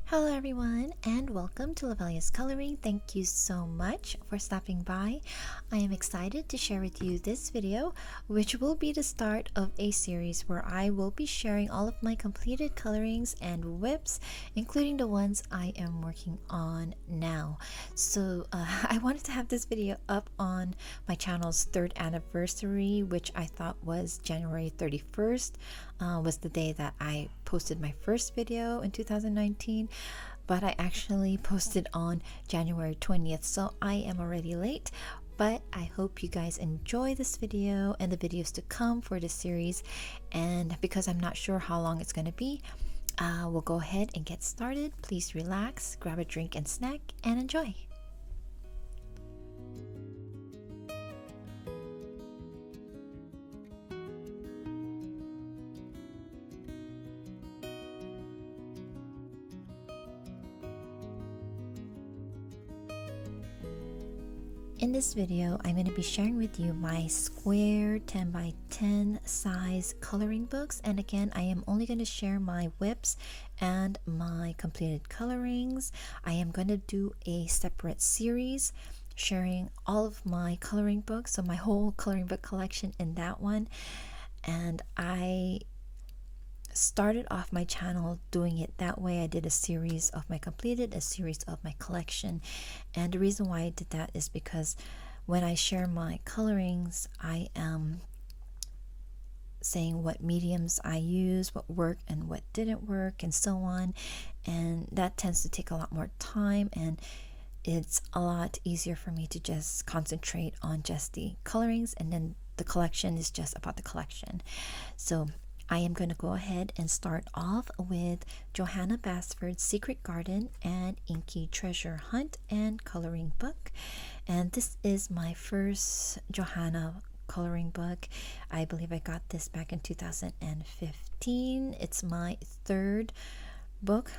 Hello everyone and welcome to Lovella's Coloring. Thank you so much for stopping by. I am excited to share with you this video, which will be the start of a series where I will be sharing all of my completed colorings and whips, including the ones I am working on now. So I wanted to have this video up on my channel's 3rd anniversary, which I thought was January 31st, was the day that I posted my first video in 2019, but I actually posted on January 20th, so I am already late. But I hope you guys enjoy this video and the videos to come for this series. And because I'm not sure how long it's going to be, we'll go ahead and get started. Please relax, grab a drink and snack, and enjoy. In this video, I'm going to be sharing with you my square 10 by 10 size coloring books. And again, I am only going to share my whips and my completed colorings. I am going to do a separate series sharing all of my coloring books, so my whole coloring book collection in that one. And I started off my channel doing it that way. I did a series of my completed, a series of my collection, and the reason why I did that is because when I share my colorings, I am saying what mediums I use, what worked and what didn't work, and so on, and that tends to take a lot more time, and it's a lot easier for me to just concentrate on just the colorings, and then the collection is just about the collection. So I am going to go ahead and start off with Johanna Basford's Secret Garden and Inky Treasure Hunt and coloring book. And this is my first Johanna coloring book. I believe I got this back in 2015. It's my 3rd book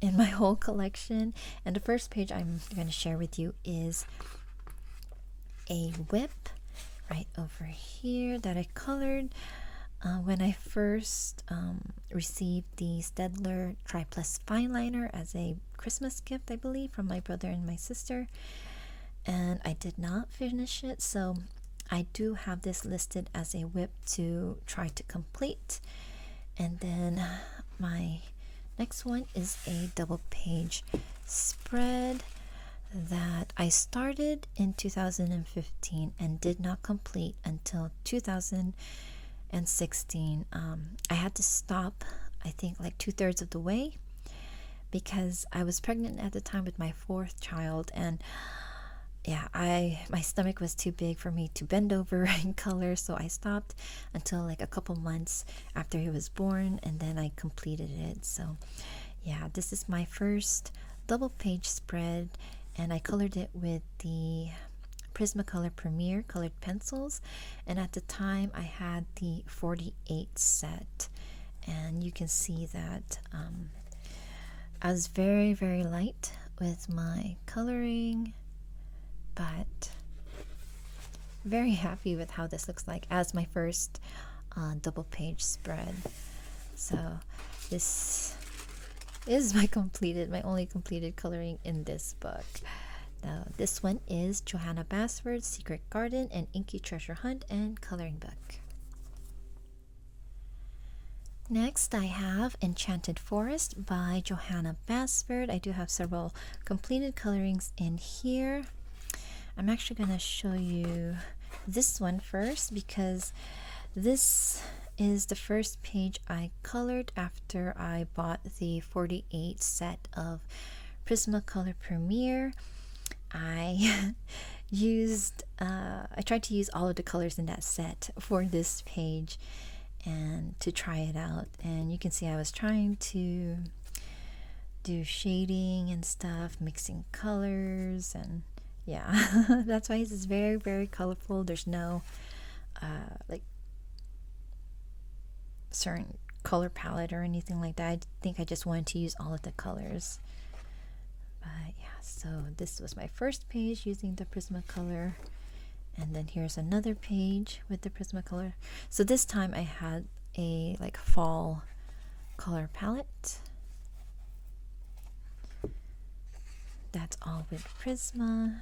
in my whole collection. And the first page I'm going to share with you is a whip right over here that I colored when I first received the Staedtler Triplus Fine Liner as a Christmas gift, I believe, from my brother and my sister. And I did not finish it, so I do have this listed as a whip to try to complete. And then my next one is a double page spread that I started in 2015 and did not complete until 2016. I had to stop, I think, like 2/3 of the way because I was pregnant at the time with my 4th child, and yeah, my stomach was too big for me to bend over and color, so I stopped until like a couple months after he was born, and then I completed it. So yeah, this is my first double page spread, and I colored it with the Prismacolor Premier colored pencils, and at the time I had the 48 set, and you can see that I was very light with my coloring, but very happy with how this looks like as my first double page spread. So this is my only completed coloring in this book. Now, this one is Johanna Basford's Secret Garden and Inky Treasure Hunt and coloring book. Next, I have Enchanted Forest by Johanna Basford. I do have several completed colorings in here. I'm actually going to show you this one first because this is the first page I colored after I bought the 48 set of Prismacolor Premier. I tried to use all of the colors in that set for this page and to try it out, and you can see I was trying to do shading and stuff, mixing colors, and yeah, that's why this is very colorful. There's no like certain color palette or anything like that. I think I just wanted to use all of the colors. Yeah, so this was my first page using the Prismacolor, and then here's another page with the Prismacolor. So this time I had a like fall color palette, that's all with Prisma.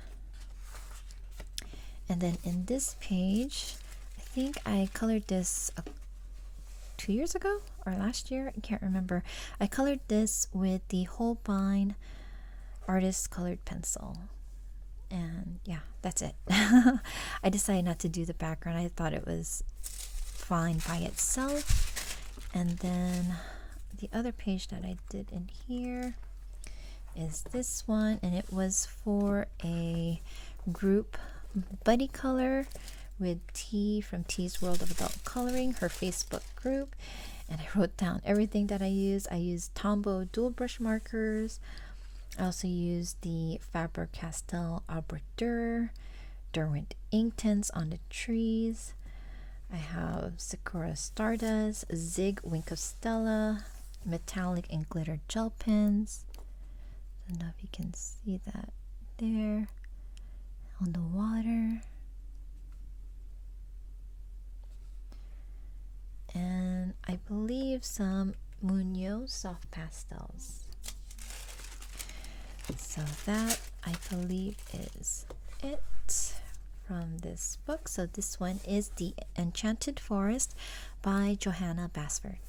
And then in this page, I think I colored this 2 years ago or last year, I can't remember. I colored this with the Holbein artist colored pencil. And yeah, that's it. I decided not to do the background. I thought it was fine by itself. And then the other page that I did in here is this one, and it was for a group buddy color with T from T's World of Adult Coloring, her Facebook group. And I wrote down everything that I used. I used Tombow dual brush markers. I also used the Faber-Castell Arbor Derwent ink tints on the trees. I have Sakura Stardust, Zig Wink of Stella, metallic and glitter gel pens. I don't know if you can see that there on the water. And I believe some Munoz soft pastels. So that, I believe, is it from this book. So this one is The Enchanted Forest by Johanna Basford.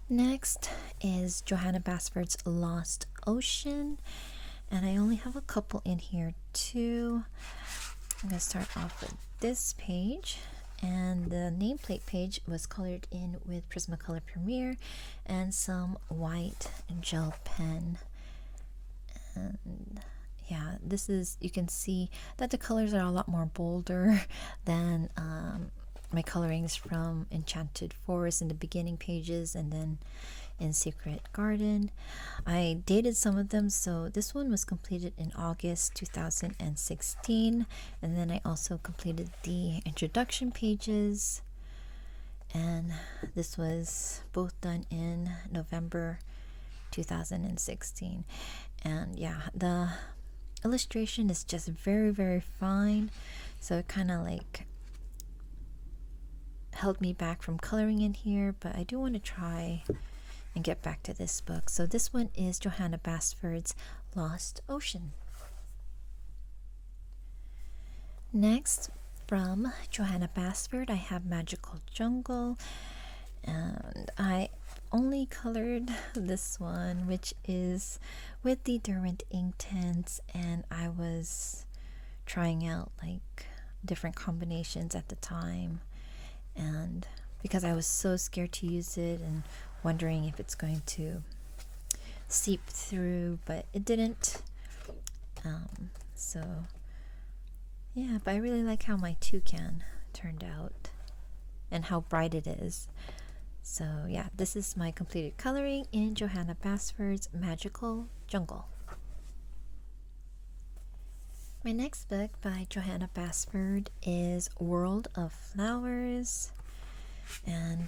Next is Johanna Basford's Lost Ocean, and I only have a couple in here too. I'm going to start off with this page, and the nameplate page was colored in with Prismacolor Premier and some white gel pen. And yeah, this is, you can see that the colors are a lot more bolder than my colorings from Enchanted Forest in the beginning pages and then in Secret Garden. I dated some of them, so this one was completed in August 2016, and then I also completed the introduction pages, and this was both done in November 2016. And yeah, the illustration is just very, very fine, so it kind of like held me back from coloring in here, but I do want to try and get back to this book. So this one is Johanna Basford's Lost Ocean. Next, from Johanna Basford, I have Magical Jungle, and I only colored this one, which is with the Derwent ink tints, and I was trying out like different combinations at the time, and because I was so scared to use it and wondering if it's going to seep through, but it didn't. So yeah, but I really like how my toucan turned out and how bright it is. So yeah, this is my completed coloring in Johanna Basford's Magical Jungle. My next book by Johanna Basford is World of Flowers, and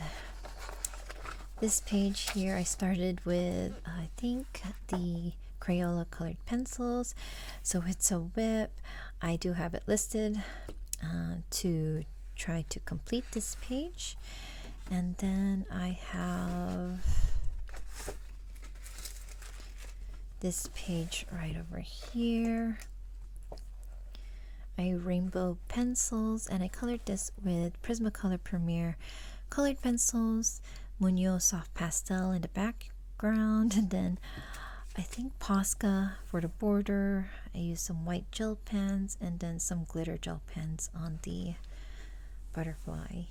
this page here I started with I think the Crayola colored pencils, so it's a whip. I do have it listed to try to complete this page, and then I have this page right over here. I rainbow pencils, and I colored this with Prismacolor Premier colored pencils, Munoz soft pastel in the background, and then I think Posca for the border. I used some white gel pens and then some glitter gel pens on the butterfly.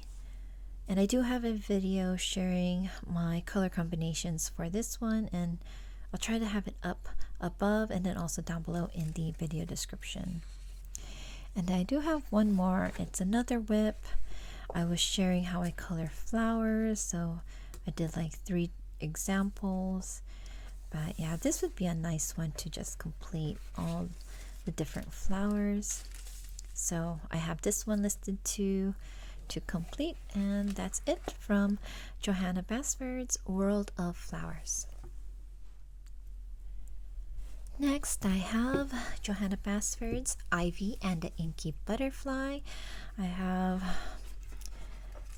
And I do have a video sharing my color combinations for this one, and I'll try to have it up above and then also down below in the video description. And I do have one more. It's another whip. I was sharing how I color flowers, so I did like 3 examples. But yeah, this would be a nice one to just complete all the different flowers. So I have this one listed to complete, and that's it from Johanna Basford's World of Flowers. Next, I have Johanna Basford's Ivy and the Inky Butterfly. I have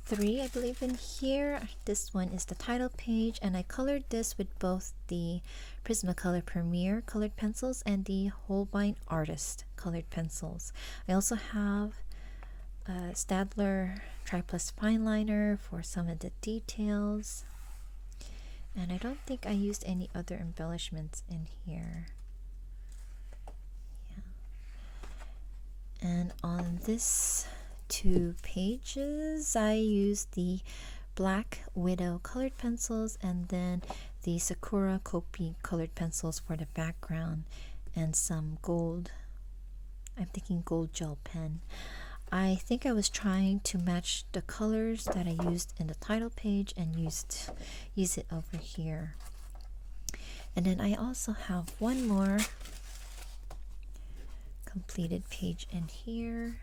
3, I believe, in here. This one is the title page, and I colored this with both the Prismacolor Premier colored pencils and the Holbein Artist colored pencils. I also have a Staedtler Triplus fine liner for some of the details, and I don't think I used any other embellishments in here. And on this 2 pages, I used the Black Widow colored pencils and then the Sakura Kopi colored pencils for the background, and some gold, I'm thinking gold gel pen. I think I was trying to match the colors that I used in the title page and use it over here. And then I also have one more completed page in here,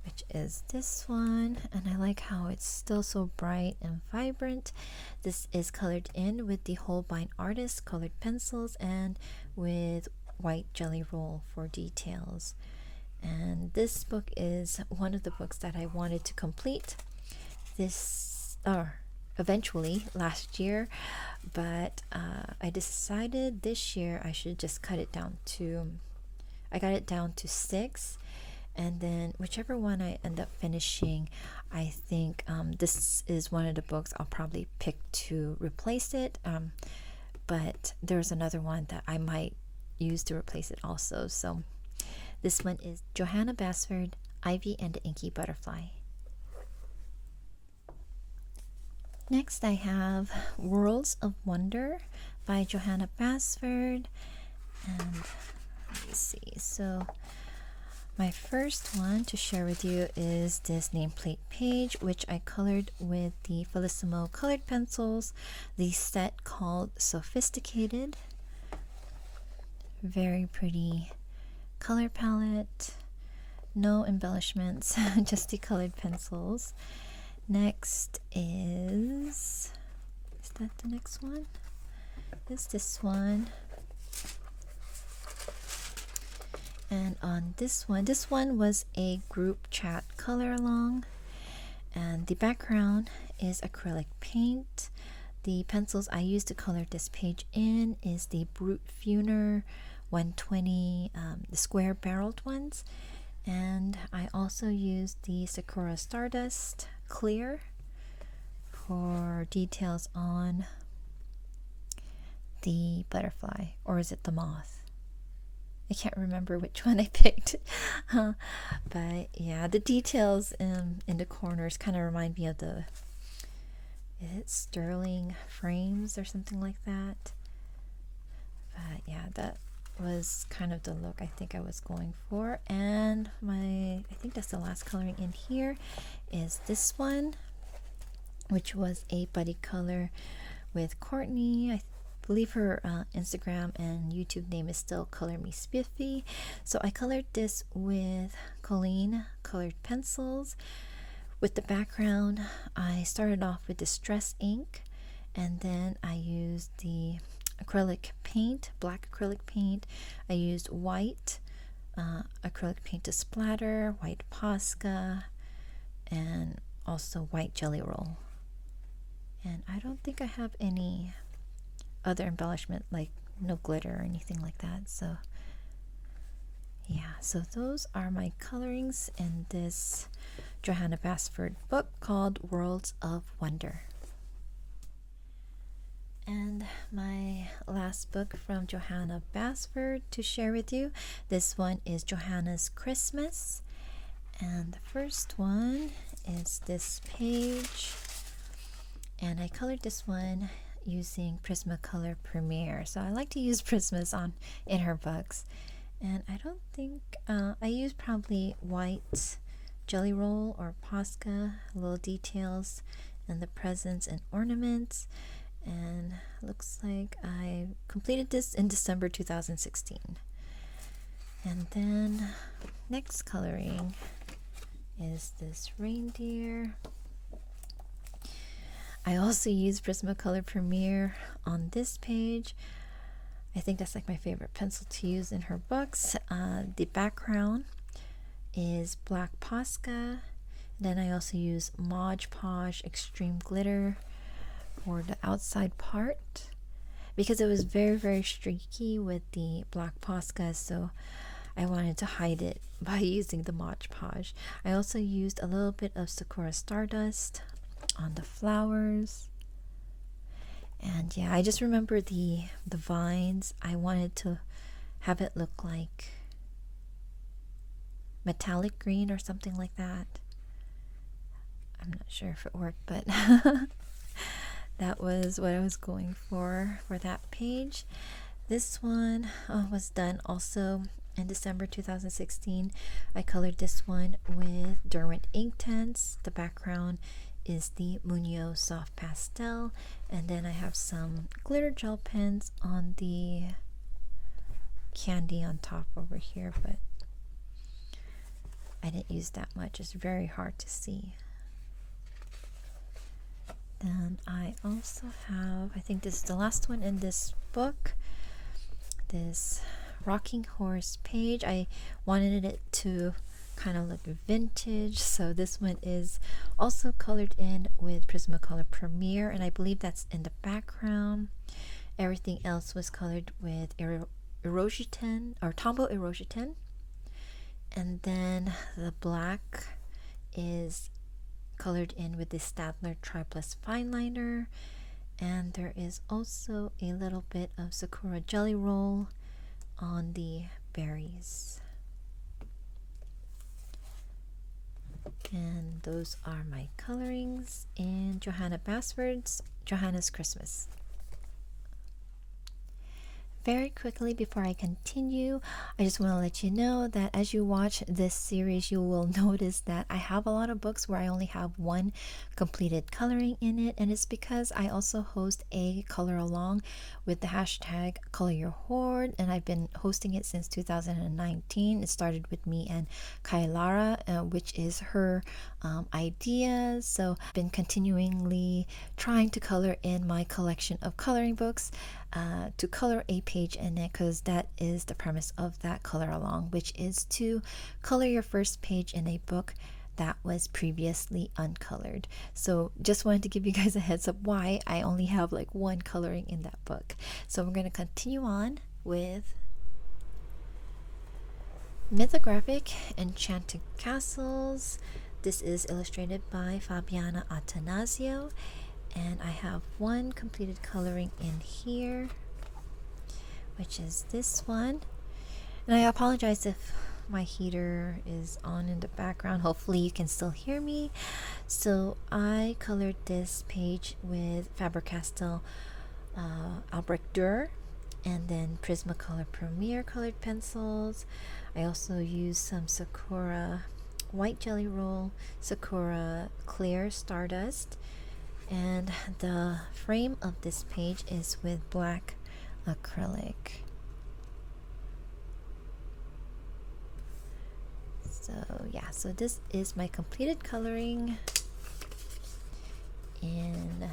which is this one, and I like how it's still so bright and vibrant. This is colored in with the Holbein Artist colored pencils and with white jelly roll for details. And this book is one of the books that I wanted to complete this eventually last year, but I decided this year I should just cut it down to, I got it down to 6, and then whichever one I end up finishing, I think this is one of the books I'll probably pick to replace it, but there's another one that I might use to replace it also. So this one is Johanna Basford, Ivy and the Inky Butterfly. Next I have Worlds of Wonder by Johanna Basford, and let me see. So my first one to share with you is this nameplate page, which I colored with the Felissimo colored pencils, the set called Sophisticated. Very pretty color palette, no embellishments, just the colored pencils. Next is that the next one? Is this one? And on this one was a group chat color along, and the background is acrylic paint. The pencils I used to color this page in is the Brute Funer 120, the square barreled ones, and I also used the Sakura Stardust clear for details on the butterfly, or is it the moth? I can't remember which one I picked. But yeah, the details in the corners kind of remind me of the, is it sterling frames or something like that? But yeah, that was kind of the look I think I was going for. And I think that's the last coloring in here is this one, which was a buddy color with Courtney. I believe her Instagram and YouTube name is still Color Me Spiffy. So I colored this with Colleen colored pencils. With the background, I started off with Distress ink, and then I used the acrylic paint, black acrylic paint. I used white acrylic paint to splatter, white Posca, and also white jelly roll. And I don't think I have any other embellishment, like no glitter or anything like that. So yeah, so those are my colorings in this Johanna Basford book called Worlds of Wonder. And my last book from Johanna Basford to share with you, this one is Johanna's Christmas, and the first one is this page, and I colored this one using Prismacolor Premier. So I like to use Prismas in her books, and I don't think I used probably white jelly roll or Posca, little details and the presents and ornaments. And looks like I completed this in December 2016. And then next coloring is this reindeer. I also use Prismacolor Premier on this page. I think that's like my favorite pencil to use in her books. The background is black Posca, Then I also use Mod Podge Extreme Glitter for the outside part because it was very streaky with the black Posca, so I wanted to hide it by using the Mod Podge. I also used a little bit of Sakura Stardust on the flowers. And yeah, I just remember the vines. I wanted to have it look like metallic green or something like that. I'm not sure if it worked, but that was what I was going for that page. This one was done also in December 2016. I colored this one with Derwent Inktense. The background is the Munyo Soft Pastel, and then I have some glitter gel pens on the candy on top over here, but I didn't use that much. It's very hard to see. Then I also have, I think this is the last one in this book, this Rocking Horse page. I wanted it to kind of look vintage, so this one is also colored in with Prismacolor Premier, and I believe that's in the background. Everything else was colored with Erosion or Tombow Erosion, and then the black is colored in with the Staedtler Tri-Plus Fine Liner, and there is also a little bit of Sakura Jelly Roll on the berries. And those are my colorings in Johanna Basford's Johanna's Christmas. Very quickly before I continue, I just want to let you know that as you watch this series, you will notice that I have a lot of books where I only have one completed coloring in it, and it's because I also host a color along with the hashtag Color Your Hoard, and I've been hosting it since 2019. It started with me and Clara, which is her idea, so I've been continually trying to color in my collection of coloring books, to color a page in it, because that is the premise of that color along, which is to color your first page in a book that was previously uncolored. So just wanted to give you guys a heads up why I only have like one coloring in that book. So we're going to continue on with Mythographic Enchanted Castles. This is illustrated by Fabiana Attanasio, and I have one completed coloring in here, which is this one. And I apologize if my heater is on in the background. Hopefully you can still hear me. So I colored this page with Faber-Castell Albrecht Dürer, and then Prismacolor Premier colored pencils. I also used some Sakura White Jelly Roll, Sakura Clear Stardust, and the frame of this page is with black acrylic. So yeah, so this is my completed coloring in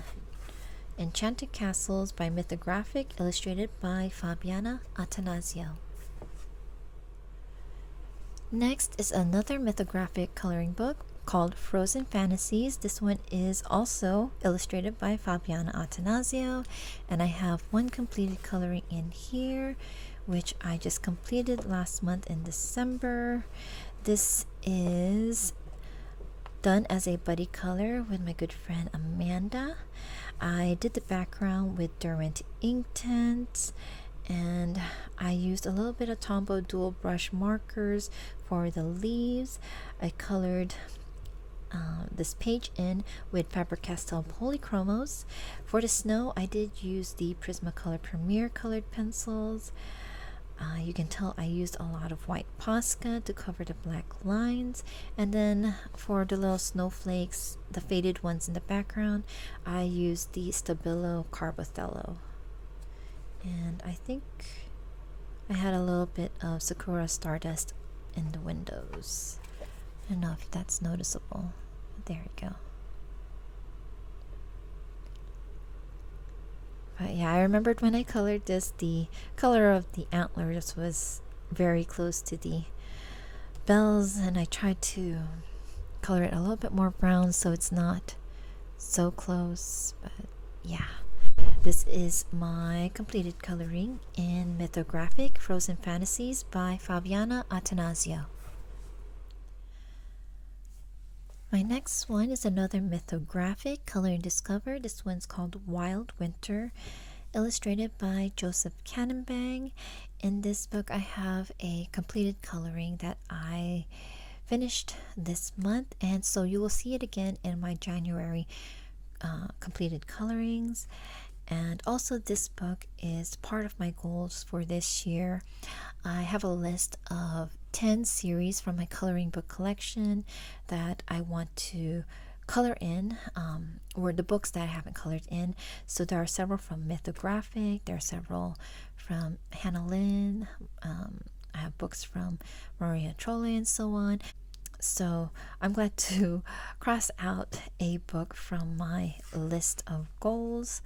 Enchanted Castles by Mythographic, illustrated by Fabiana Attanasio. Next is another Mythographic coloring book called Frozen Fantasies. This one is also illustrated by Fabiana Attanasio, and I have one completed coloring in here, which I just completed last month in December. This is done as a buddy color with my good friend Amanda. I did the background with Derwent Inktense, and I used a little bit of Tombow dual brush markers for the leaves. I colored this page in with Faber-Castell Polychromos. For the snow, I did use the Prismacolor Premier colored pencils. You can tell I used a lot of white Posca to cover the black lines, and then for the little snowflakes, the faded ones in the background, I used the Stabilo Carbothello. And I think I had a little bit of Sakura Stardust in the windows. I don't know if that's noticeable. There we go. But yeah, I remembered when I colored this, the color of the antlers was very close to the bells, and I tried to color it a little bit more brown so it's not so close, but yeah. This is my completed coloring in Mythographic Frozen Fantasies by Fabiana Attanasio. My next one is another mythographic color and discover. This one's called Wild Winter, illustrated by Joseph Cannonbang. In this book, I have a completed coloring that I finished this month, and so you will see it again in my January completed colorings. And also, this book is part of my goals for this year. I have a list of 10 series from my coloring book collection that I want to color in, or the books that I haven't colored in. So there are several from Mythographic, there are several from Hannah Lynn, I have books from Maria Trolle and so on. So I'm glad to cross out a book from my list of goals.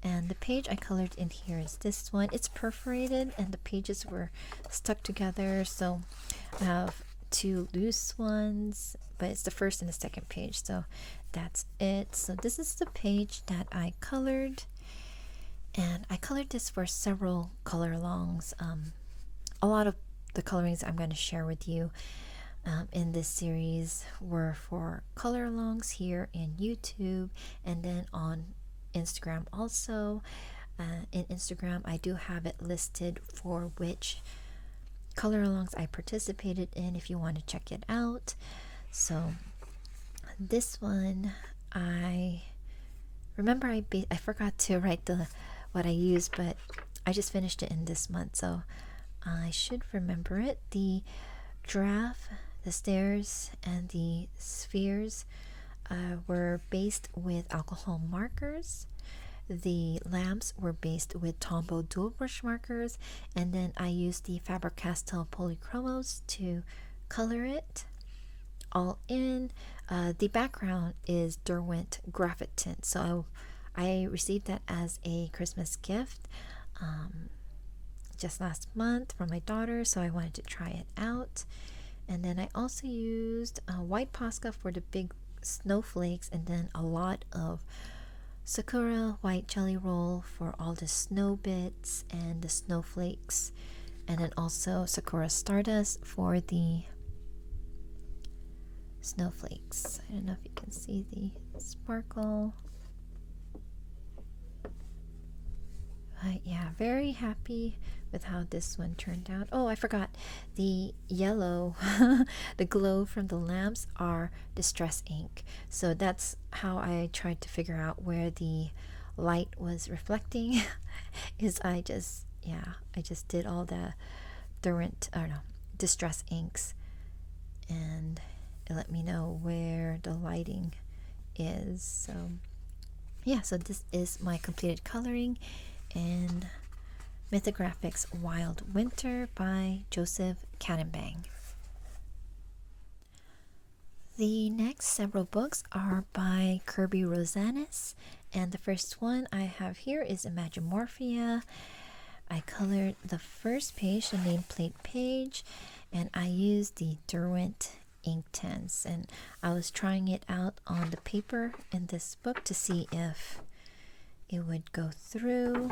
And the page I colored in here is this one. It's perforated and the pages were stuck together. So I have two loose ones, but it's the first and the second page. So that's it. So this is the page that I colored. And I colored this for several color alongs. A lot of the colorings I'm going to share with you in this series were for color alongs here in YouTube and then on Instagram also. In Instagram, I do have it listed for which color alongs I participated in if you want to check it out. So this one, I remember I forgot to write what I used, but I just finished it in this month, so I should remember it. The giraffe, the stairs, and the spheres were based with alcohol markers. The lamps were based with Tombow dual brush markers, and then I used the Faber-Castell polychromos to color it all in. The background is Derwent graphite tint, so I received that as a Christmas gift just last month from my daughter, so I wanted to try it out. And then I also used white Posca for the big snowflakes, and then a lot of Sakura white jelly roll for all the snow bits and the snowflakes, and then also Sakura Stardust for the snowflakes. I don't know if you can see the sparkle. But yeah, very happy with how this one turned out. Oh, I forgot, the yellow, the glow from the lamps are distress ink. So that's how I tried to figure out where the light was reflecting. Is I just did all the distress inks, and it let me know where the lighting is. So yeah, so this is my completed coloring in Mythographics Wild Winter by Joseph Cannonbang. The next several books are by Kirby Rosanes, and the first one I have here is Imagimorphia. I colored the first page, the nameplate page, and I used the Derwent ink tints, and I was trying it out on the paper in this book to see if it would go through,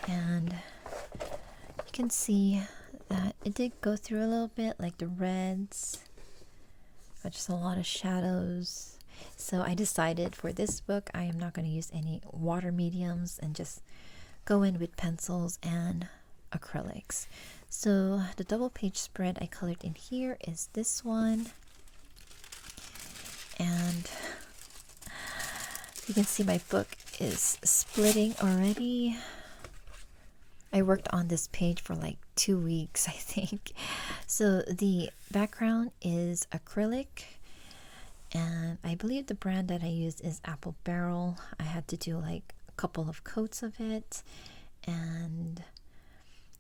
and you can see that it did go through a little bit, like the reds, but just a lot of shadows. So I decided for this book I am not going to use any water mediums and just go in with pencils and acrylics. So the double page spread I colored in here is this one, and you can see my book is splitting already. I worked on this page for like 2 weeks, I think. So the background is acrylic, and I believe the brand that I used is Apple Barrel. I had to do like a couple of coats of it, and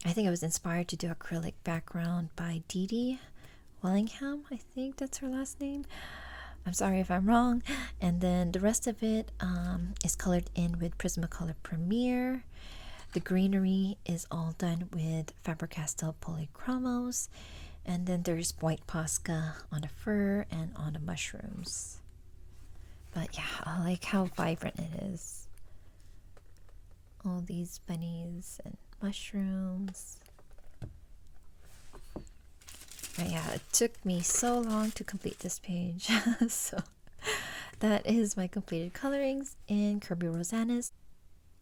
I think I was inspired to do acrylic background by Dee Dee Wellingham. I think that's her last name. I'm sorry if I'm wrong. And then the rest of it is colored in with Prismacolor Premier. The greenery is all done with Faber-Castell polychromos. And then there's white Posca on the fur and on the mushrooms. But yeah, I like how vibrant it is. All these bunnies and mushrooms. But yeah, it took me so long to complete this page. So that is my completed colorings in Kirby Rosanna's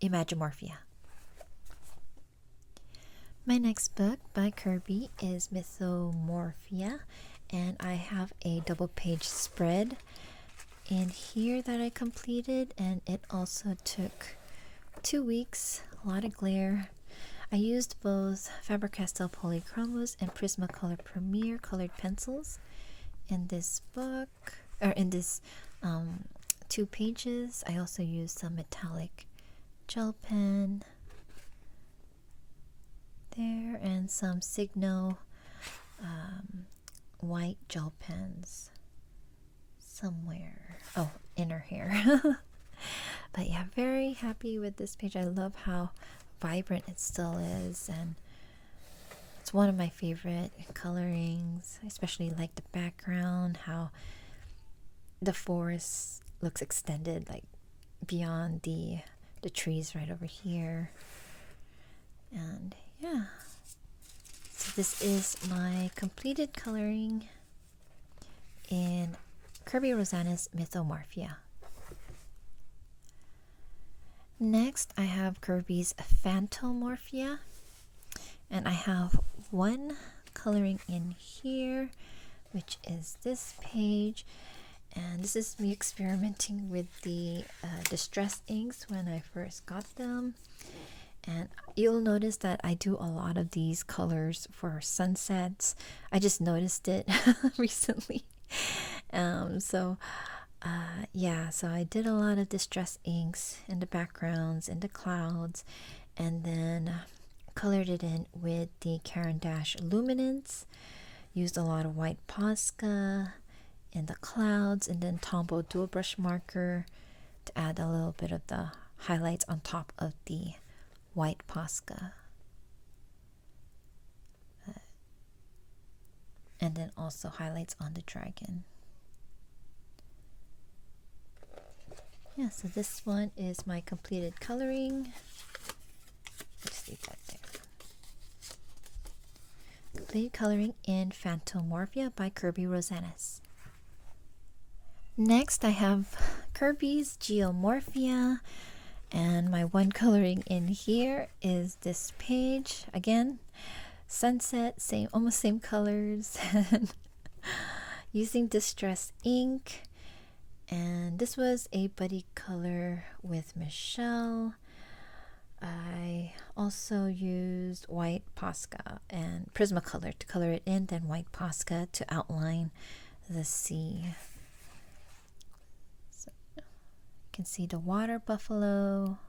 Imagimorphia. My next book by Kirby is Mythomorphia, and I have a double page spread in here that I completed, and it also took 2 weeks, a lot of glare. I used both Faber-Castell Polychromos and Prismacolor Premier colored pencils in this book, or in this 2 pages. I also used some metallic gel pen there and some Signo white gel pens somewhere. Oh, inner here. But yeah, very happy with this page. I love how vibrant it still is, and it's one of my favorite colorings. I especially like the background, how the forest looks extended like beyond the trees right over here. And yeah, so this is my completed coloring in Kirby Rosanna's Mythomorphia. Next, I have Kirby's Phantomorphia, and I have one coloring in here, which is this page. And this is me experimenting with the distress inks when I first got them. And you'll notice that I do a lot of these colors for sunsets. I just noticed it recently. Yeah, so I did a lot of distress inks in the backgrounds, in the clouds, and then colored it in with the Caran d'Ache Luminance. Used a lot of white Posca in the clouds, and then Tombow dual brush marker to add a little bit of the highlights on top of the white Posca. And then also highlights on the dragon. Yeah, so this one is my completed coloring. Just leave that there. Completed coloring in Phantomorphia by Kirby Rosanna's. Next, I have Kirby's Geomorphia, and my one coloring in here is this page. Again, sunset, almost same colors, and using distress ink. And this was a buddy color with Michelle. I also used white Posca and Prismacolor to color it in, then white Posca to outline the sea. So you can see the water buffalo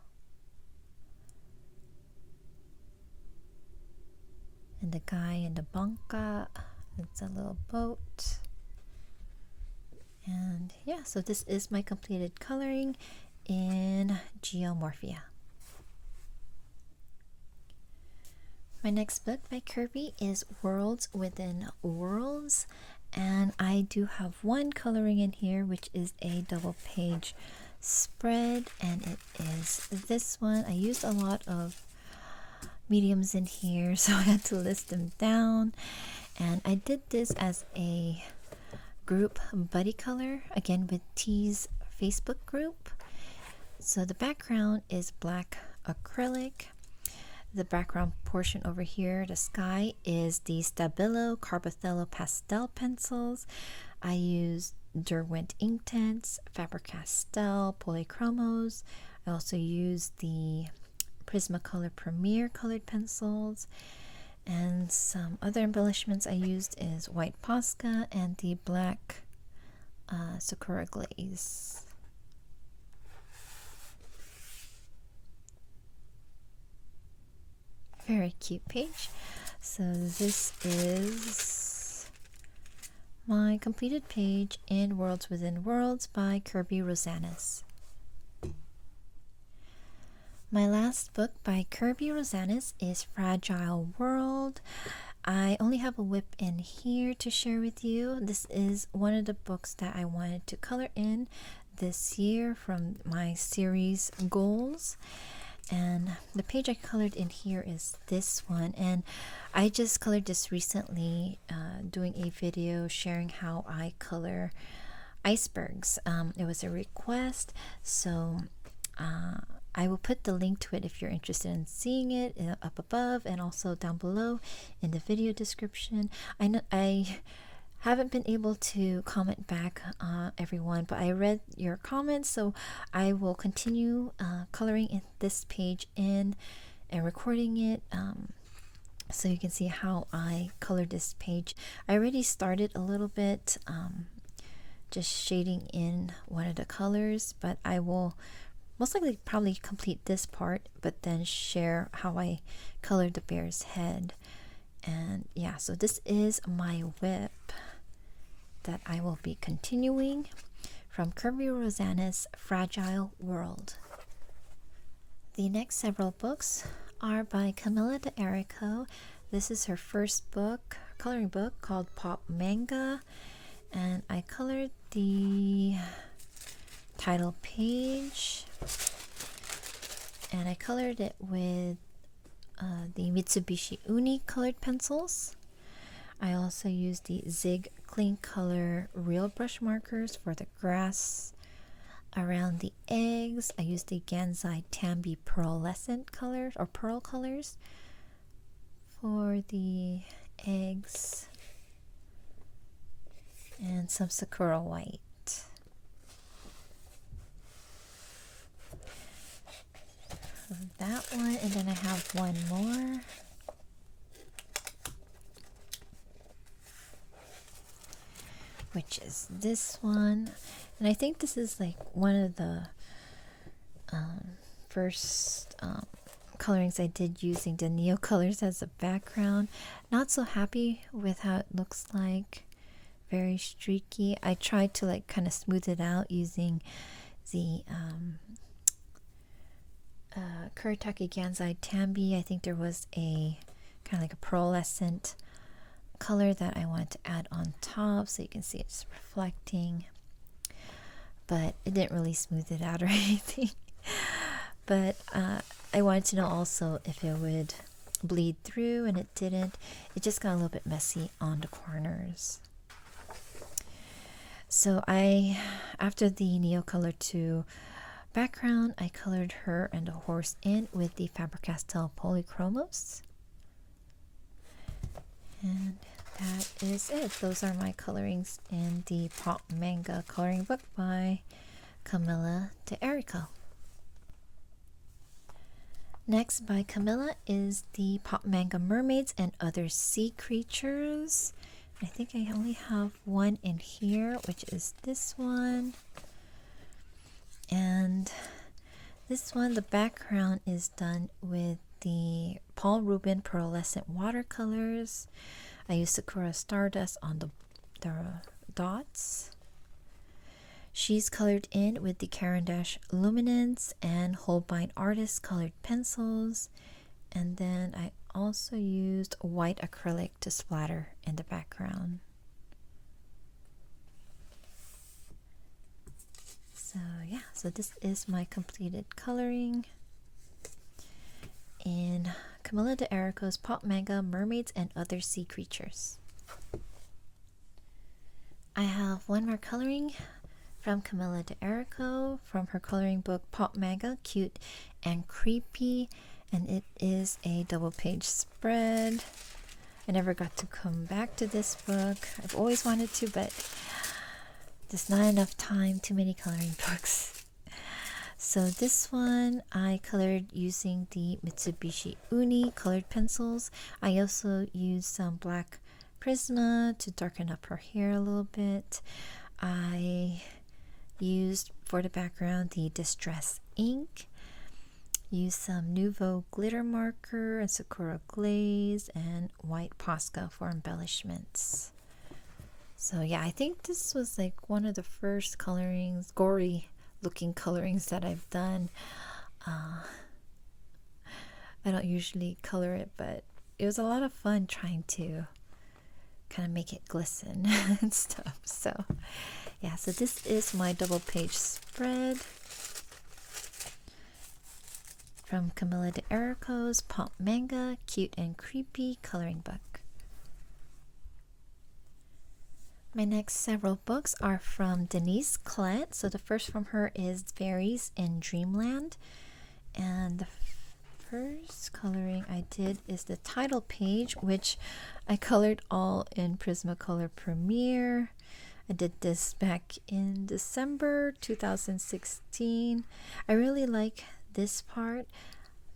and the guy in the banca. It's a little boat. And yeah, so this is my completed coloring in Geomorphia. My next book by Kirby is Worlds Within Worlds, and I do have one coloring in here, which is a double page spread, and it is this one. I used a lot of mediums in here, so I had to list them down, and I did this as a group buddy color, again with T's Facebook group. So the background is black acrylic. The background portion over here, the sky, is the Stabilo Carbothello pastel pencils. I used Derwent Inktense, Faber-Castell Polychromos. I also used the Prismacolor Premier colored pencils. And some other embellishments I used is white Posca and the black Sakura glaze. Very cute page. So this is my completed page in Worlds Within Worlds by Kirby Rosanna's. My last book by Kirby Rosanna's is Fragile World. I only have a whip in here to share with you. This is one of the books that I wanted to color in this year from my series goals. And the page I colored in here is this one, and I just colored this recently, doing a video sharing how I color icebergs. It was a request, so I will put the link to it if you're interested in seeing it up above, and also down below in the video description. I know I haven't been able to comment back, everyone, but I read your comments, so I will continue coloring this page in and recording it, so you can see how I colored this page. I already started a little bit, just shading in one of the colors, but I will most likely probably complete this part, but then share how I colored the bear's head. And yeah, so this is my whip that I will be continuing from Kirby Rosanna's Fragile World. The next several books are by Camilla D'Errico. This is her first book, coloring book, called Pop Manga, and I colored the title page, and I colored it with the Mitsubishi Uni colored pencils. I also used the Zig Clean Color real brush markers for the grass around the eggs. I used the Gansai Tambi pearlescent colors or pearl colors for the eggs, and some Sakura white. So that one, and then I have one more. Which is this one, and I think this is like one of the first colorings I did using the Neo colors as a background. Not so happy with how it looks like, very streaky. I tried to like kind of smooth it out using the Kuretake Gansai Tambi. I think there was a kind of like a pearlescent color that I wanted to add on top, so you can see it's reflecting, but it didn't really smooth it out or anything. But I wanted to know also if it would bleed through, and it didn't. It just got a little bit messy on the corners. So after the Neo Color 2 background, I colored her and the horse in with the Faber-Castell Polychromos. And that is it. Those are my colorings in the Pop Manga coloring book by Camilla D'Errico. Next by Camilla is the Pop Manga Mermaids and Other Sea Creatures. I think I only have one in here, which is this one. And this one, the background is done with the Paul Rubin pearlescent watercolors. I used Sakura Stardust on the dots. She's colored in with the Caran d'Ache Luminance and Holbein Artist colored pencils. And then I also used white acrylic to splatter in the background. So yeah, so this is my completed coloring in Camilla D'Errico's Pop Manga Mermaids and Other Sea Creatures. I have one more coloring from Camilla D'Errico from her coloring book Pop Manga Cute and Creepy, and it is a double page spread. I never got to come back to this book. I've always wanted to, but there's not enough time, too many coloring books. So this one I colored using the Mitsubishi Uni colored pencils. I also used some black Prisma to darken up her hair a little bit. I used for the background the Distress ink. Used some Nouveau glitter marker and Sakura glaze and white Posca for embellishments. So yeah, I think this was like one of the first colorings, gory looking colorings that I've done. I don't usually color it, but it was a lot of fun trying to kind of make it glisten and stuff. So yeah, so this is my double page spread from Camilla de Erico's Pop Manga Cute and Creepy coloring book. My next several books are from Denise Klett. So the first from her is Fairies in Dreamland, and the first coloring I did is the title page, which I colored all in Prismacolor Premiere. I did this back in December 2016. I really like this part.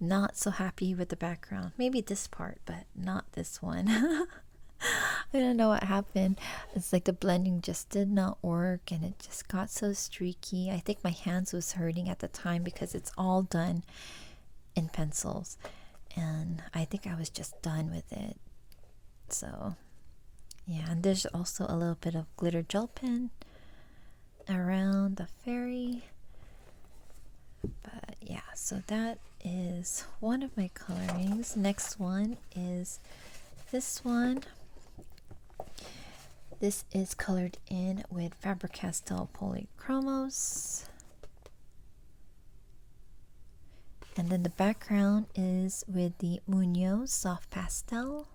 Not so happy with the background. Maybe this part, but not this one. I don't know what happened. It's like the blending just did not work and it just got so streaky. I think my hands was hurting at the time because it's all done in pencils, and I think I was just done with it. So yeah, and there's also a little bit of glitter gel pen around the fairy. But yeah, so that is one of my colorings. Next one is this one. This is colored in with Faber-Castell Polychromos. And then the background is with the Munoz Soft Pastel.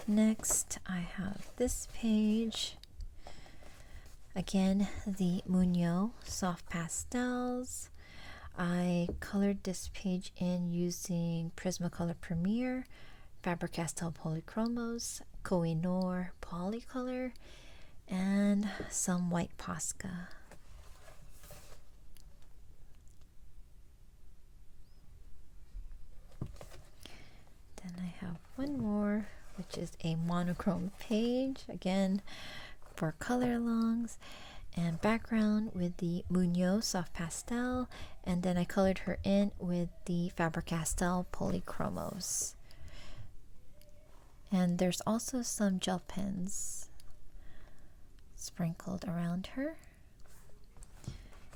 Next, I have this page. Again, the Munoz Soft Pastels. I colored this page in using Prismacolor Premiere, Faber-Castell Polychromos, Koh-i-Noor Polycolor, and some white Posca. Then I have one more, which is a monochrome page, again for color alongs, and background with the Munoz Soft Pastel, and then I colored her in with the Faber-Castell Polychromos. And there's also some gel pens sprinkled around her.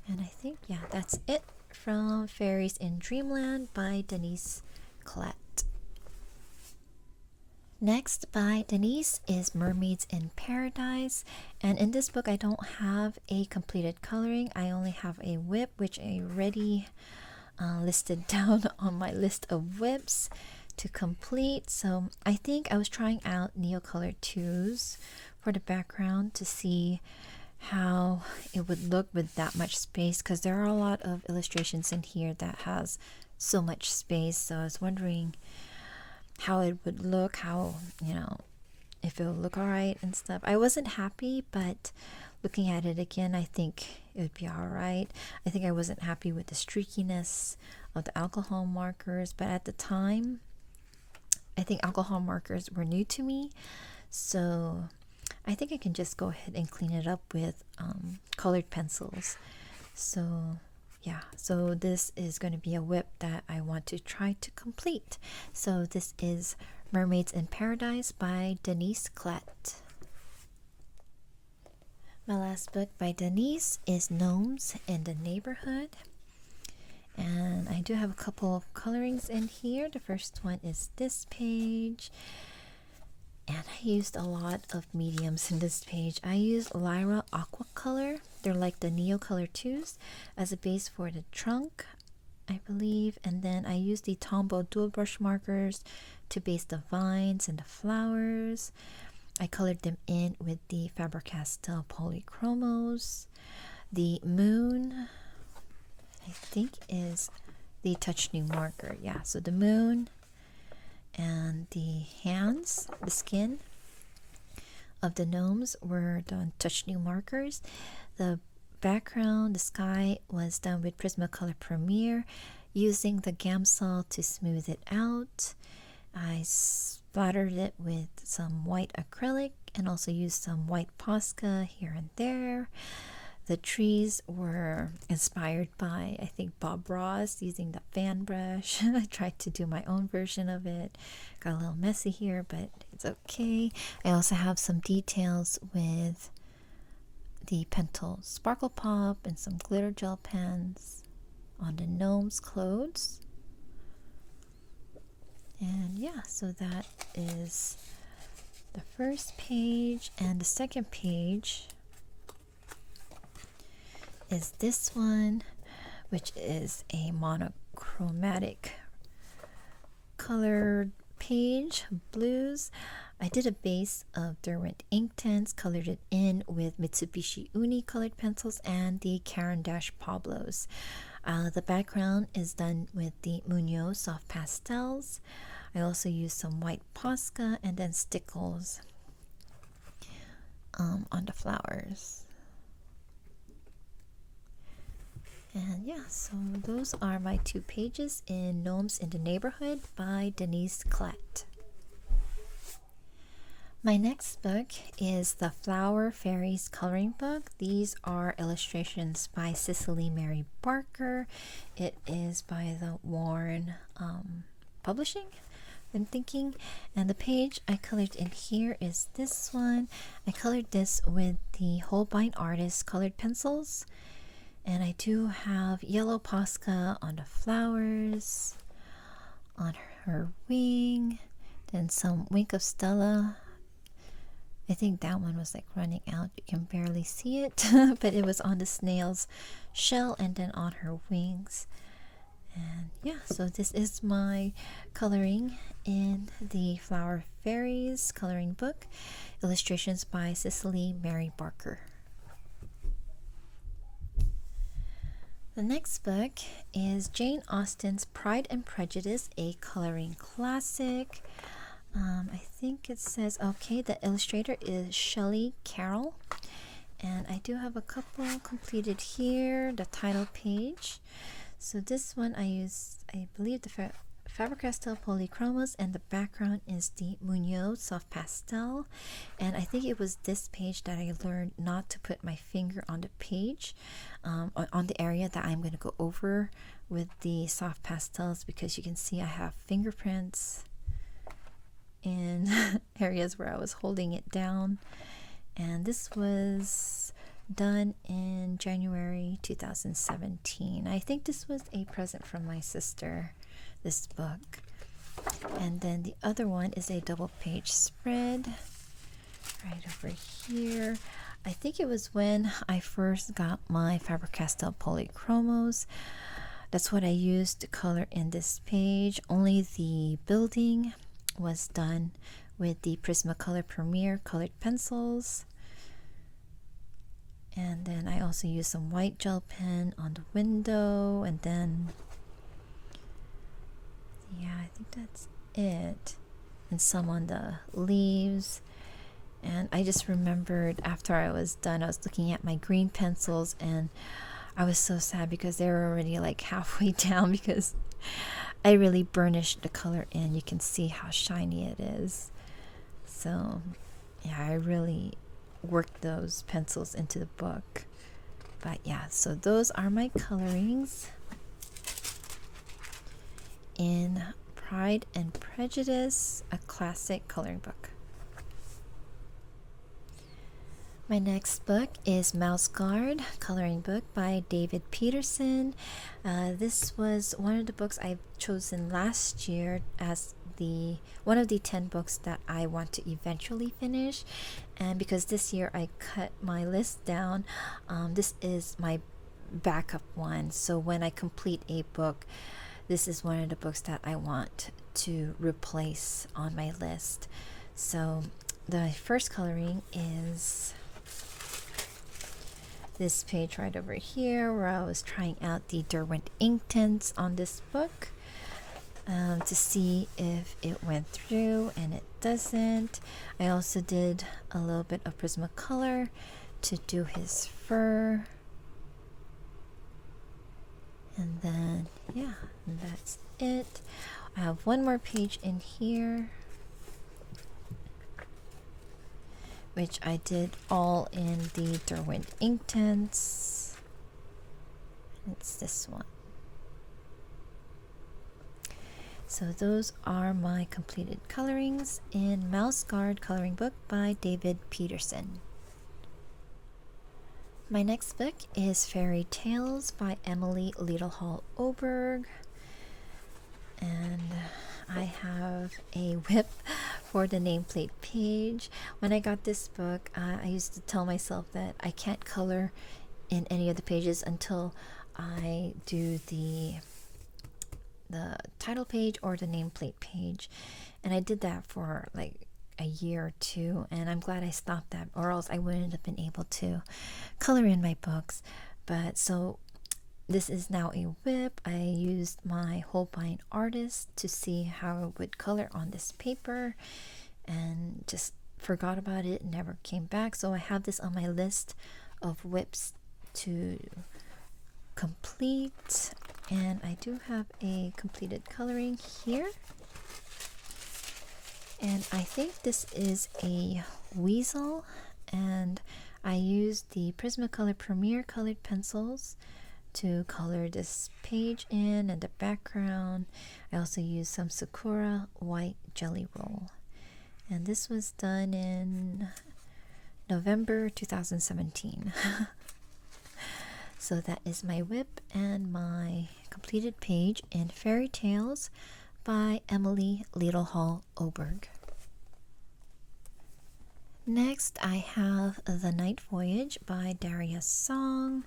And I think, yeah, that's it from Fairies in Dreamland by Denise Klett. Next by Denise is Mermaids in Paradise, and in this book I don't have a completed coloring. I only have a whip, which I already listed down on my list of whips to complete. So I think I was trying out Neocolor 2s for the background to see how it would look with that much space, because there are a lot of illustrations in here that has so much space. So I was wondering how it would look, how, you know, if it would look alright and stuff. I wasn't happy, but looking at it again, I think it would be alright. I think I wasn't happy with the streakiness of the alcohol markers, but at the time, I think alcohol markers were new to me, so I think I can just go ahead and clean it up with colored pencils. So yeah, so this is going to be a whip that I want to try to complete. So this is Mermaids in Paradise by Denise Klett. My last book by Denise is Gnomes in the Neighborhood. And I do have a couple of colorings in here. The first one is this page. And I used a lot of mediums in this page. I used Lyra Aqua Color. They're like the Neocolor 2s as a base for the trunk, I believe. And then I used the Tombow dual brush markers to base the vines and the flowers. I colored them in with the Faber-Castell Polychromos. The moon, I think, is the Touch New marker. Yeah, so the moon and the hands, the skin of the gnomes were done Touch New markers. The background, the sky, was done with Prismacolor Premiere using the Gamsol to smooth it out. I splattered it with some white acrylic and also used some white Posca here and there. The trees were inspired by, I think, Bob Ross using the fan brush. I tried to do my own version of it. Got a little messy here, but it's okay. I also have some details with the Pentel Sparkle Pop and some glitter gel pens. on the gnome's clothes. And yeah, so that is the first page, and the second page is this one, which is a monochromatic colored page, blues. I did a base of Derwent ink tints, colored it in with Mitsubishi Uni colored pencils and the Caran d'Ache Pablos. The background is done with the Munoz soft pastels. I also used some white Posca and then stickles on the flowers. And yeah, so those are my 2 pages in Gnomes in the Neighborhood by Denise Klett. My next book is the Flower Fairies coloring book. These are illustrations by Cicely Mary Barker. It is by the Warren Publishing, I'm thinking. And the page I colored in here is this one. I colored this with the Holbein Artist colored pencils. And I do have yellow Posca on the flowers, on her wing, then some Wink of Stella. I think that one was like running out. You can barely see it, but it was on the snail's shell and then on her wings. And yeah, so this is my coloring in the Flower Fairies coloring book. Illustrations by Cicely Mary Barker. The next book is Jane Austen's Pride and Prejudice, a coloring classic. I think it says, okay, the illustrator is Shelley Carroll. And I do have a couple completed here, the title page. So this one I used, I believe, the Faber-Castell Polychromos, and the background is the Munoz soft pastel. And I think it was this page that I learned not to put my finger on the page, on the area that I'm going to go over with the soft pastels, because you can see I have fingerprints in areas where I was holding it down. And this was done in January 2017. I think this was a present from my sister, this book. And then the other one is a double page spread right over here. I think it was when I first got my Faber-Castell Polychromos. That's what I used to color in this page. Only the building was done with the Prismacolor Premier colored pencils. And then I also used some white gel pen on the window, and then yeah, I think that's it. And some on the leaves. And I just remembered after I was done, I was looking at my green pencils and I was so sad because they were already like halfway down, because I really burnished the color in. You can see how shiny it is. So yeah, I really worked those pencils into the book. But yeah, so those are my colorings in Pride and Prejudice, a classic coloring book. My next book is Mouse Guard coloring book by David Peterson. This was one of the books I've chosen last year as one of the 10 books that I want to eventually finish. And because this year I cut my list down, this is my backup one. So when I complete a book, this is one of the books that I want to replace on my list. So the first coloring is this page right over here, where I was trying out the Derwent ink tints on this book to see if it went through, and it doesn't. I also did a little bit of Prismacolor to do his fur. And then yeah, that's it. I have one more page in here, which I did all in the Derwent ink tints. It's this one. So those are my completed colorings in Mouse Guard coloring book by David Peterson. My next book is Fairy Tales by Emily Liddell Oberg, and I have a whip for the nameplate page. When I got this book, I used to tell myself that I can't color in any of the pages until I do the title page or the nameplate page, and I did that for like a year or two, and I'm glad I stopped that, or else I wouldn't have been able to color in my books. But so this is now a whip. I used my Holbein artist to see how it would color on this paper and just forgot about it, never came back. So I have this on my list of whips to complete, and I do have a completed coloring here. And I think this is a weasel, and I used the Prismacolor Premier colored pencils to color this page in and the background. I also used some Sakura white jelly roll, and this was done in November 2017. So that is my whip and my completed page in Fairy Tales by Emily Liddell Oberg. Next, I have The Night Voyage by Daria Song.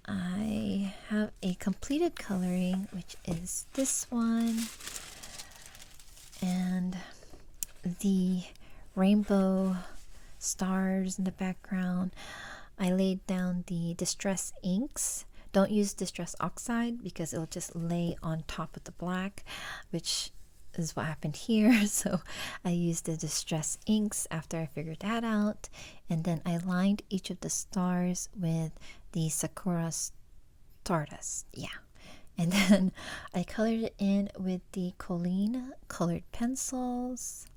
I have a completed coloring, which is this one, and the rainbow stars in the background. I laid down the Distress inks. Don't use Distress Oxide because it'll just lay on top of the black, which is what happened here. So I used the Distress inks after I figured that out, and then I lined each of the stars with the Sakura Stardust. Yeah, and then I colored it in with the Colleen colored pencils,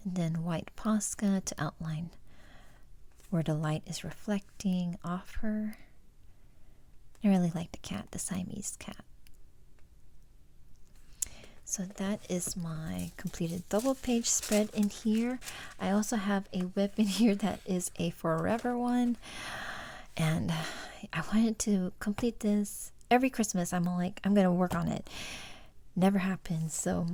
and then white Posca to outline where the light is reflecting off her. I really like the cat, the Siamese cat. So that is my completed double page spread in here. I also have a whip in here that is a forever one, and I wanted to complete this every Christmas. I'm like, I'm gonna work on it. Never happens. So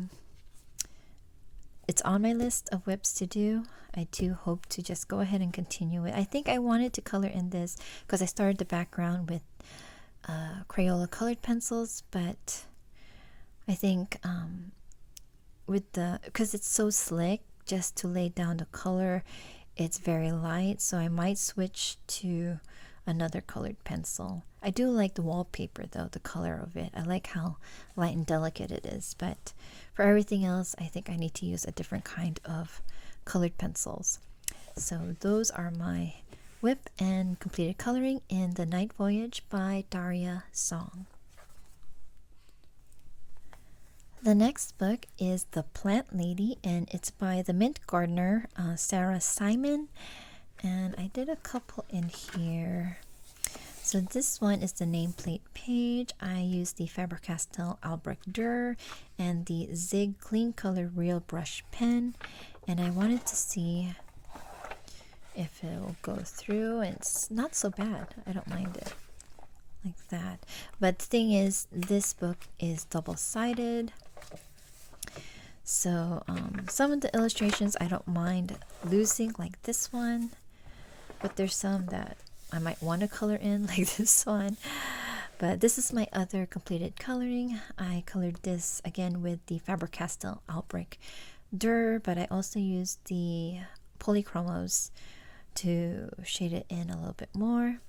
it's on my list of whips to do. I do hope to just go ahead and continue it. I think I wanted to color in this because I started the background with Crayola colored pencils, but I think because it's so slick, just to lay down the color, it's very light, so I might switch to another colored pencil. I do like the wallpaper though, the color of it. I like how light and delicate it is, but for everything else I think I need to use a different kind of colored pencils. So those are my whip and completed coloring in The Night Voyage by Daria Song. The next book is The Plant Lady, and it's by the mint gardener Sarah Simon, and I did a couple in here. So this one is the nameplate page. I used the Faber-Castell Albrecht Dürer and the Zig Clean Color Real Brush pen, and I wanted to see if it'll go through, and it's not so bad. I don't mind it like that. But the thing is, this book is double-sided, so some of the illustrations I don't mind losing, like this one, but there's some that I might want to color in, like this one. But this is my other completed coloring. I colored this again with the Faber-Castell Albrecht Dürer, but I also used the polychromos to shade it in a little bit more.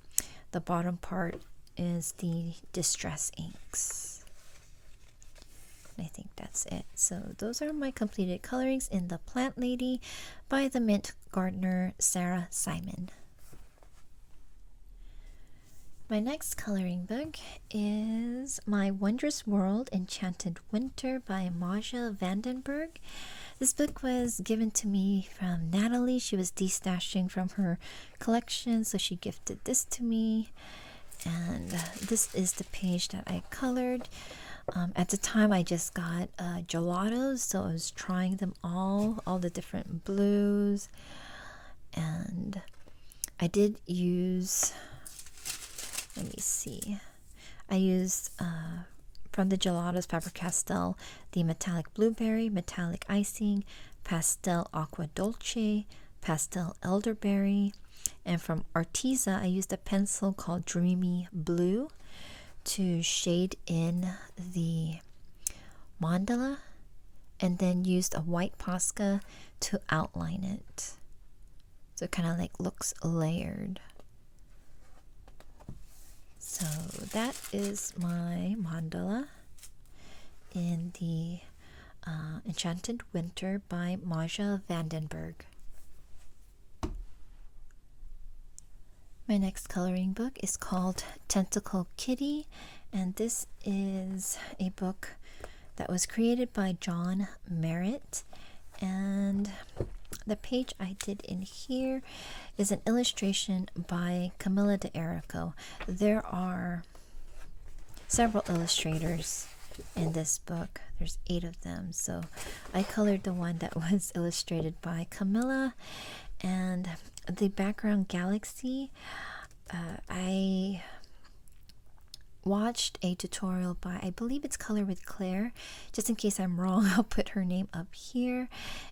The bottom part is the Distress inks. I think that's it. So those are my completed colorings in The Plant Lady by the mint gardener Sarah Simon. My next coloring book is My Wondrous World Enchanted Winter by Maja Vandenberg. This book was given to me from Natalie. She was destashing from her collection, so she gifted this to me. And this is the page that I colored. At the time, I just got gelatos, so I was trying them all the different blues. And I did use, let me see, I used from the Gelatos Faber-Castell the metallic blueberry, metallic icing, pastel aqua dolce, pastel elderberry, and from Arteza I used a pencil called Dreamy Blue to shade in the mandala, and then used a white Posca to outline it, so it kind of like looks layered. So that is my mandala in the Enchanted Winter by Maja Vandenberg. My next coloring book is called Tentacle Kitty, and this is a book that was created by John Merritt, and the page I did in here is an illustration by Camilla de Erico. There are several illustrators in this book. There's 8 of them, so I colored the one that was illustrated by Camilla. And the background galaxy, I watched a tutorial by, I believe it's Color with Claire. Just in case I'm wrong, I'll put her name up here.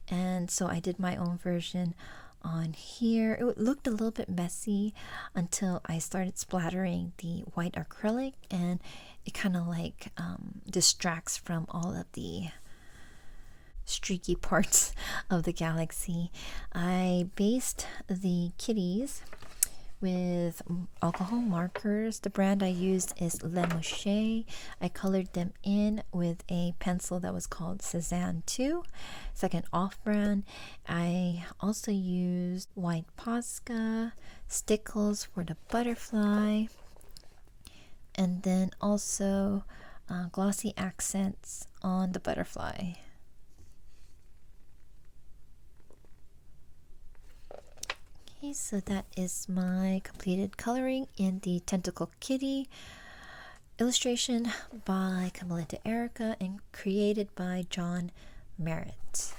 And so I did my own version on here. It looked a little bit messy until I started splattering the white acrylic, and it kind of like distracts from all of the streaky parts of the galaxy. I based the kitties with alcohol markers. The brand I used is Le Mouche. I colored them in with a pencil that was called Cezanne 2. It's like an off-brand. I also used white Posca, stickles for the butterfly, and then also glossy accents on the butterfly. Okay, so that is my completed coloring in the Tentacle Kitty, illustration by Camilla de Erica and created by John Merritt.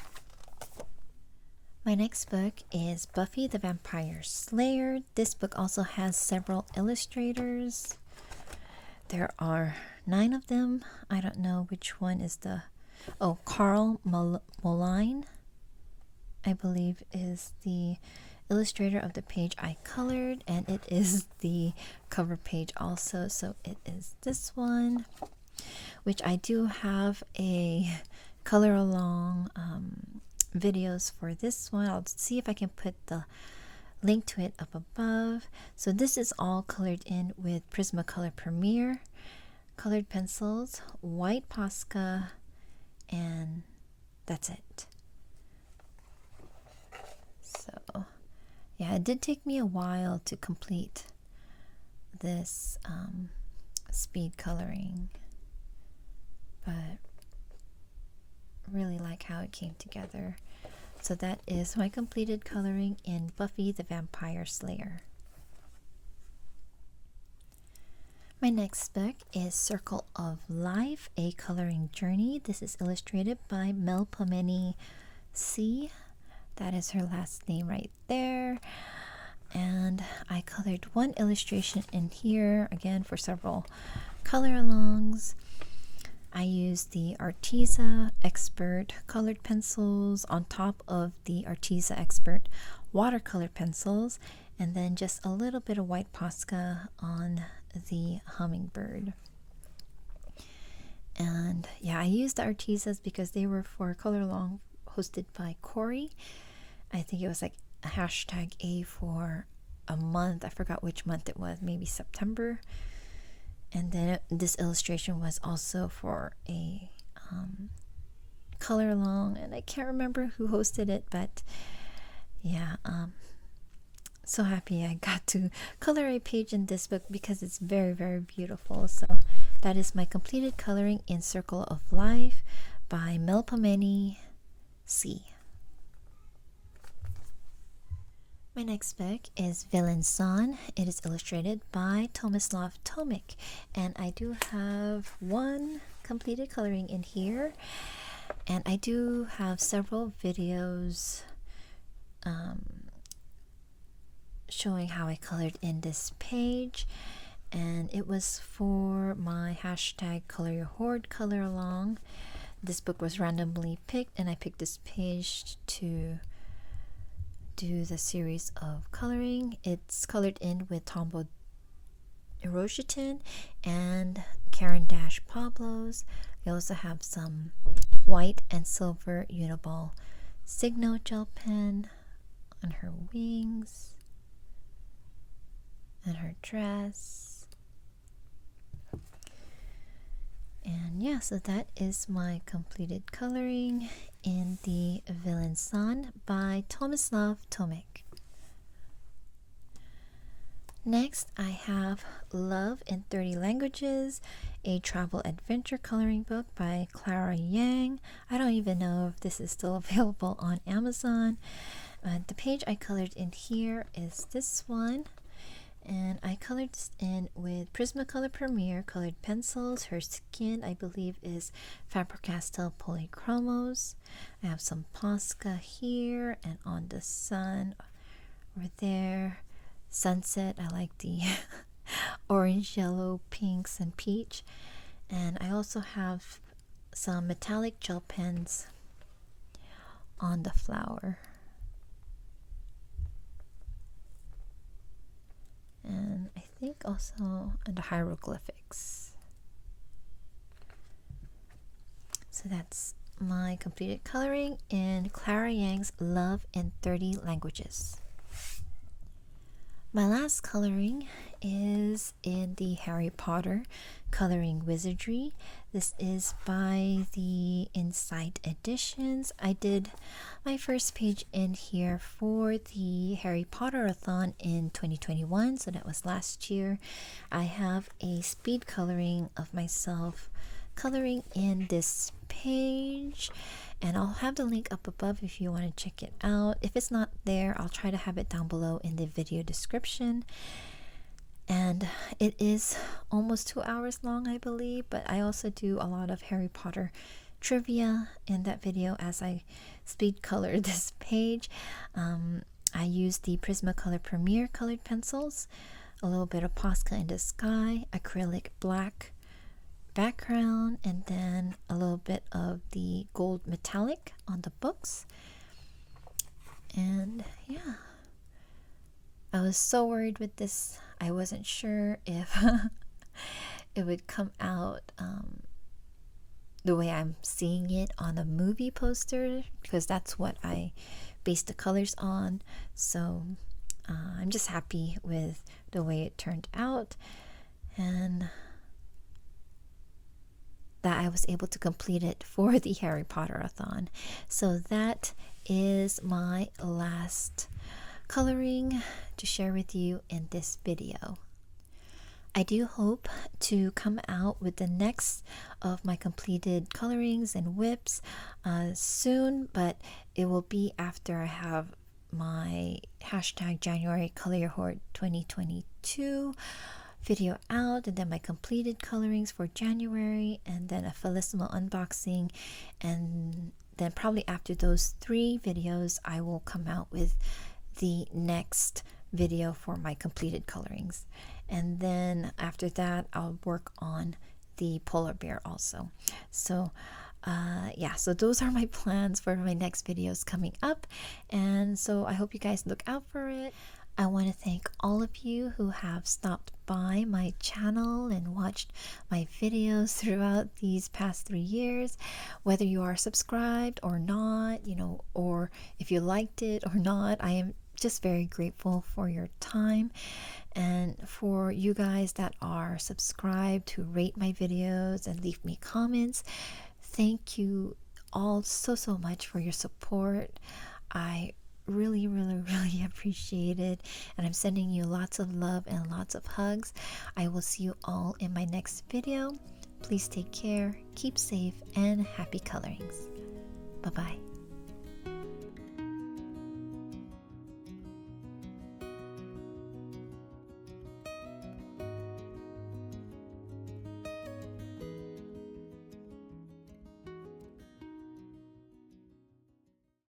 My next book is Buffy the Vampire Slayer. This book also has several illustrators. There are 9 of them. I don't know which one is the... Oh, Carl Moline, I believe, is the illustrator of the page I colored, and it is the cover page also. So it is this one, which I do have a color along videos for this one. I'll see if I can put the link to it up above. So this is all colored in with Prismacolor Premier colored pencils, white Posca, and that's it. So yeah, it did take me a while to complete this speed coloring, but really like how it came together. So that is my completed coloring in Buffy the Vampire Slayer. My next book is Circle of Life, a coloring journey. This is illustrated by Melpomene C. That is her last name right there. And I colored one illustration in here, again for several color alongs. I used the Arteza Expert colored pencils on top of the Arteza Expert watercolor pencils, and then just a little bit of white Posca on the hummingbird. And yeah, I used the Artezas because they were for color along hosted by Corey. I think it was like a hashtag A for a month. I forgot which month it was, maybe September. And then this illustration was also for a color along, and I can't remember who hosted it, but yeah, so happy I got to color a page in this book because it's very, very beautiful. So that is my completed coloring in Circle of Life by Melpomene C. My next book is Villain Son. It is illustrated by Tomislav Tomic, and I do have one completed coloring in here, and I do have several videos showing how I colored in this page, and it was for my hashtag color your hoard color along. This book was randomly picked, and I picked this page to do the series of coloring. It's colored in with Tombow Erosion and Karen Dash Pablo's. I also have some white and silver Uniball Signo gel pen on her wings and her dress. And yeah, so that is my completed coloring in the Villain Son by Tomislav Tomic. Next, I have Love in 30 Languages, a travel adventure coloring book by Clara Yang. I don't even know if this is still available on Amazon. The page I colored in here is this one, and I colored this in with Prismacolor Premier colored pencils. Her skin, I believe, is Faber-Castell Polychromos. I have some Posca here, and on the sun over there. Sunset, I like the orange, yellow, pinks, and peach. And I also have some metallic gel pens on the flower. And I think also on the hieroglyphics. So that's my completed coloring in Clara Yang's Love in 30 Languages. My last coloring is in the Harry Potter Coloring Wizardry. This is by the Insight Editions. I did my first page in here for the Harry Potter-a-thon in 2021, so that was last year. I have a speed coloring of myself coloring in this page, and I'll have the link up above if you want to check it out. If it's not there, I'll try to have it down below in the video description. And it is almost 2 hours long, I believe, but I also do a lot of Harry Potter trivia in that video as I speed color this page. I used the Prismacolor Premier colored pencils, a little bit of Posca in the Sky, acrylic black background, and then a little bit of the gold metallic on the books. And yeah, I was so worried with this. I wasn't sure if it would come out the way I'm seeing it on a movie poster, because that's what I based the colors on. So I'm just happy with the way it turned out, and that I was able to complete it for the Harry Potter-a-thon. So that is my last coloring to share with you in this video. I do hope to come out with the next of my completed colorings and whips soon, but it will be after I have my hashtag January Color Your Hoard 2022 video out, and then my completed colorings for January, and then a Felissimo unboxing, and then probably after those 3 videos I will come out with the next video for my completed colorings. And then after that I'll work on the polar bear also. So yeah, so those are my plans for my next videos coming up, and so I hope you guys look out for it. I want to thank all of you who have stopped by my channel and watched my videos throughout these past 3 years, whether you are subscribed or not, you know, or if you liked it or not. I am just very grateful for your time, and for you guys that are subscribed, who rate my videos and leave me comments. Thank you all so much for your support. I really appreciate it, and I'm sending you lots of love and lots of hugs. I will see you all in my next video. Please take care, keep safe, and happy colorings. Bye bye.